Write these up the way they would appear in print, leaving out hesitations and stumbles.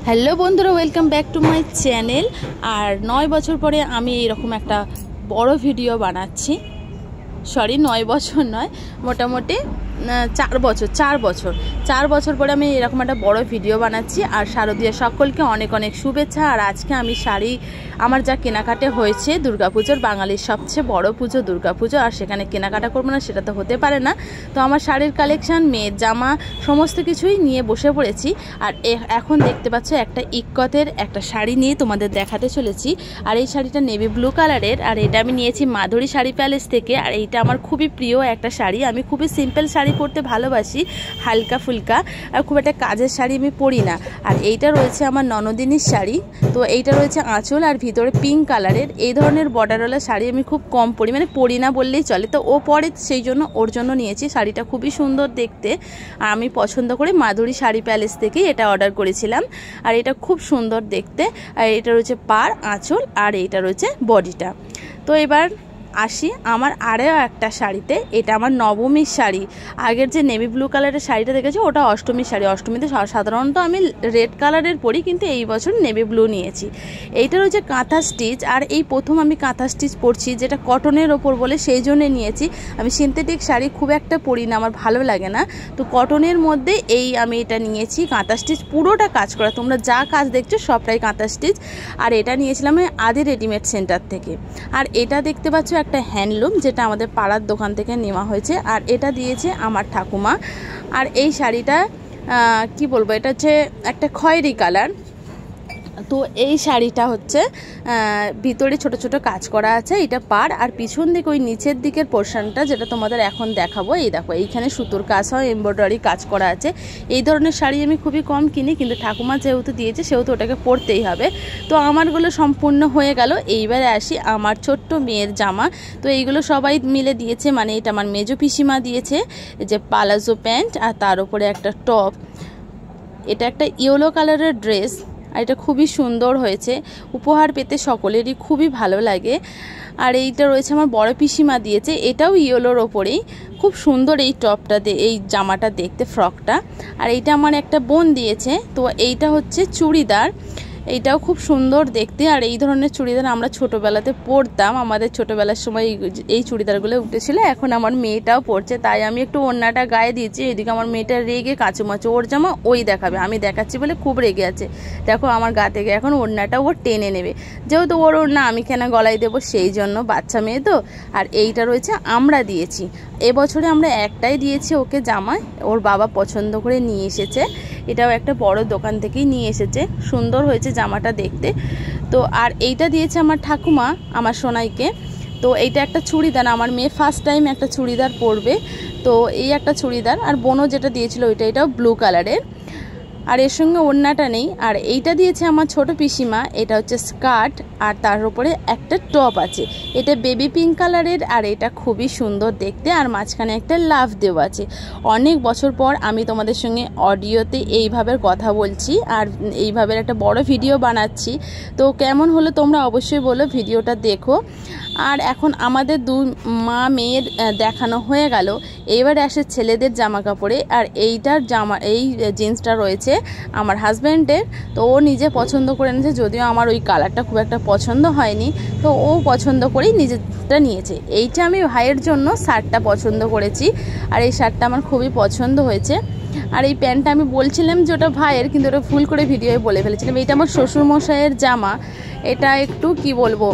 Hello বন্ধুরা, welcome back to my channel. আর 9 বছর পরে আমি এরকম একটা বড় ভিডিও বানাচ্ছি। সরি, 9 বছর নয়, মোটামুটি 4 বছর পরে আমি এরকম একটা বড় ভিডিও বানাচ্ছি। আর শারদীয়া সকলকে অনেক অনেক শুভেচ্ছা। আর আজকে আমি শাড়ি আমার যা কেনাকাটা হয়েছে, দুর্গাপুজোর, বাঙালির সবচেয়ে বড় পুজো দুর্গাপুজো, আর সেখানে কেনাকাটা করবো না সেটা তো হতে পারে না। তো আমার শাড়ির কালেকশান, মেয়ের জামা, সমস্ত কিছুই নিয়ে বসে পড়েছি। আর এখন দেখতে পাচ্ছ একটা ইক্কতের একটা শাড়ি নিয়ে তোমাদের দেখাতে চলেছি। আর এই শাড়িটা নেভি ব্লু কালারের, আর এটা আমি নিয়েছি মাধুরী শাড়ি প্যালেস থেকে। আর এইটা আমার খুবই প্রিয় একটা শাড়ি। আমি খুবই সিম্পল শাড়ি পরতে ভালোবাসি, হালকা ফুলকা, আর খুব একটা কাজের শাড়ি আমি পরি না। আর এইটা রয়েছে আমার ননদিনীর শাড়ি। তো এইটা রয়েছে আঁচল আর ভিতরে পিঙ্ক কালারের। এই ধরনের বর্ডারওয়ালা শাড়ি আমি খুব কম পরি, মানে পরি না বললেই চলে। তো ও পরে, সেই জন্য ওর জন্য নিয়েছি। শাড়িটা খুবই সুন্দর দেখতে, আর আমি পছন্দ করে মাধুরী শাড়ি প্যালেস থেকে এটা অর্ডার করেছিলাম। আর এটা খুব সুন্দর দেখতে। আর এটা রয়েছে পাড়, আঁচল, আর এইটা রয়েছে বডিটা। তো এবার আসি আমার আরও একটা শাড়িতে। এটা আমার নবমীর শাড়ি। আগের যে নেভি ব্লু কালারের শাড়িটা দেখেছি ওটা অষ্টমীর শাড়ি। অষ্টমীতে সাধারণত আমি রেড কালারের পরি, কিন্তু এই বছর নেভি ব্লু নিয়েছি। এইটা রয়েছে কাঁথা স্টিচ। আর এই প্রথম আমি কাঁথা স্টিচ পরছি, যেটা কটনের ওপর বলে সেই জন্যে নিয়েছি। আমি সিনথেটিক শাড়ি খুব একটা পরি না, আমার ভালো লাগে না। তো কটনের মধ্যে আমি এটা নিয়েছি কাঁথা স্টিচ, পুরোটা কাজ করা। তোমরা যা কাজ দেখছো সবটাই কাঁথা স্টিচ। আর এটা নিয়েছিলাম আদি রেডিমেড সেন্টার থেকে। আর এটা দেখতে পাচ্ছ একটা হ্যান্ডলুম, যেটা আমাদের পাড়ার দোকান থেকে নেওয়া হয়েছে। আর এটা দিয়েছে আমার ঠাকুমা। আর এই শাড়িটা কি বলবো, এটা হচ্ছে একটা খয়েরি কালার। তো এই শাড়িটা হচ্ছে ভিতরে ছোট ছোট কাজ করা আছে, এটা পাড়। আর পিছন দিকে ওই নিচের দিকের পোর্শনটা, যেটা তোমাদের এখন দেখাবো, এই দেখো এইখানে সুতোর কাজ হয়, এমব্রয়ডারি কাজ করা আছে। এই ধরনের শাড়ি আমি খুবই কম কিনি, কিন্তু ঠাকুমা যেহেতু দিয়েছে সেহেতু ওটাকে পরতেই হবে। তো আমারগুলো সম্পূর্ণ হয়ে গেল। এইবারে আসি আমার ছোট্ট মেয়ের জামা। তো এইগুলো সবাই মিলে দিয়েছে, মানে এটা আমার মেজো পিসিমা দিয়েছে, যে পালাজো প্যান্ট আর তার উপরে একটা টপ। এটা একটা ইয়েলো কালারের ড্রেস, আর এটা খুবই সুন্দর হয়েছে। উপহার পেতে সকলেরই খুবই ভালো লাগে। আর এইটা রয়েছে আমার বড় পিসিমা দিয়েছে, এটাও ইয়েলোর ওপরেই। খুব সুন্দর এই টপটা, এই জামাটা দেখতে, ফ্রকটা। আর এইটা আমার একটা বোন দিয়েছে। তো এইটা হচ্ছে চুড়িদার, এইটাও খুব সুন্দর দেখতে। আর এই ধরনের চুড়িদার আমরা ছোটোবেলাতে পরতাম, আমাদের ছোটোবেলার সময় এই চুড়িদারগুলো উঠেছিল। এখন আমার মেয়েটাও পরছে, তাই আমি একটু ওড়নাটা গায়ে দিয়েছি। এদিকে আমার মেয়েটা রেগে কাচুমাচু, ওর জামা ওই দেখাবে, আমি দেখাচ্ছি বলে খুব রেগে আছে। দেখো আমার গা থেকে এখন ওড়নাটা ও টেনে নেবে, যেহেতু ওর ওড়না আমি কেন গলায় দেবো, সেই জন্য, বাচ্চা মেয়ে তো। আর এইটা রয়েছে আমরা দিয়েছি। এবছরে আমরা একটাই দিয়েছি ওকে জামা, ওর বাবা পছন্দ করে নিয়ে এসেছে। এটাও একটা বড় দোকান থেকেই নিয়ে এসেছে, সুন্দর হয়েছে জামাটা দেখতে। তো আর এইটা দিয়েছে আমার ঠাকুমা আমার সোনাইকে। তো এইটা একটা চুড়িদার, আমার মেয়ে ফার্স্ট টাইম একটা চুড়িদার পরবে। তো এই একটা চুড়িদার। আর বোনও যেটা দিয়েছিল এটাও ব্লু কালারের, আর এর সঙ্গে ওড়নাটা নেই। আর এইটা দিয়েছে আমার ছোট পিসিমা, এটা হচ্ছে স্কার্ট, আর তার উপরে একটা টপ আছে। এটা বেবি পিঙ্ক কালারের, আর এটা খুবই সুন্দর দেখতে। আর মাঝখানে একটা লাভ দেওয়া আছে। অনেক বছর পর আমি তোমাদের সঙ্গে অডিওতে এইভাবে কথা বলছি, আর এইভাবে একটা বড় ভিডিও বানাচ্ছি। তো কেমন হলো তোমরা অবশ্যই বলো, ভিডিওটা দেখো। আর এখন আমাদের মা মেয়ের দেখানো হয়ে গেল। এইবারে আসে ছেলেদের জামা কাপড়ে। আর এইটার জামা, এই জিন্সটা রয়েছে আমার হাজব্যান্ডের। তো ও নিজে পছন্দ করে নিয়েছে, যদিও আমার ওই কালারটা খুব একটা পছন্দ হয়নি। তো ও পছন্দ করেই নিজেরটা নিয়েছে। এইটা আমি ভাইয়ের জন্য শার্টটা পছন্দ করেছি, আর এই শার্টটা আমার খুবই পছন্দ হয়েছে। আর এই প্যান্টটা আমি বলছিলাম যে ওটা ভাইয়ের, কিন্তু ওটা ভুল করে ভিডিওয়ে বলে ফেলেছিলাম। এইটা আমার শ্বশুরমশাইয়ের জামা। এটা একটু কি বলবো,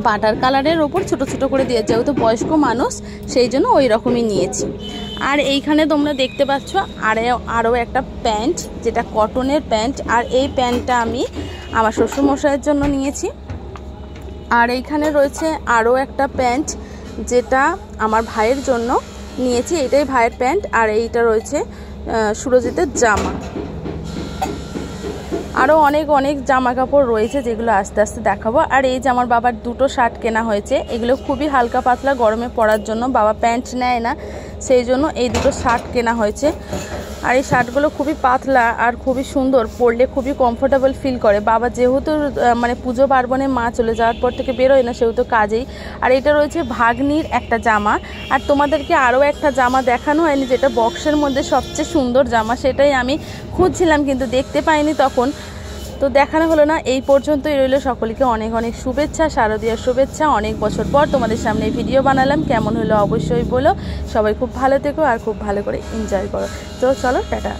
বাটার কালারের ওপর ছোট ছোট করে দিয়েছে, যেহেতু বয়স্ক মানুষ সেই জন্য ওই রকমই নিয়েছি। আর এইখানে তোমরা দেখতে পাচ্ছ আরও একটা প্যান্ট, যেটা কটনের প্যান্ট। আর এই প্যান্টটা আমি আমার শ্বশুরমশাইয়ের জন্য নিয়েছি। আর এইখানে রয়েছে আরও একটা প্যান্ট, যেটা আমার ভাইয়ের জন্য নিয়েছি। এটাই ভাইয়ের প্যান্ট। আর এইটা রয়েছে সুরজিতের জামা। আরও অনেক অনেক জামা কাপড় রয়েছে, যেগুলো আস্তে আস্তে দেখাবো। আর এই যে আমার বাবার দুটো শার্ট কেনা হয়েছে, এগুলো খুবই হালকা পাতলা, গরমে পরার জন্য। বাবা প্যান্ট নেয় না, সেই জন্য এই দুটো শার্ট কেনা হয়েছে। আর এই শার্টগুলো খুবই পাতলা আর খুবই সুন্দর, পরলে খুবই কমফোর্টেবল ফিল করে। বাবা যেহেতু মানে পুজো পার্বণে মা চলে যাওয়ার পর থেকে বেরোয় না, সেহেতু কাজেই। আর এটা রয়েছে ভাগ্নির একটা জামা। আর তোমাদেরকে আরও একটা জামা দেখানো হয়নি, যেটা বক্সের মধ্যে সবচেয়ে সুন্দর জামা, সেটাই আমি খুঁজছিলাম কিন্তু দেখতে পাইনি তখন। তো দেখানো হলো না, এই পর্যন্তই রইল। সকলকে অনেক অনেক শুভেচ্ছা, শারদীয়ার শুভেচ্ছা। অনেক বছর পর তোমাদের সামনে ভিডিও বানালাম, কেমন হলো অবশ্যই বলো। সবাই খুব ভালো থেকো আর খুব ভালো করে এনজয় করো। তো চলো, টাটা।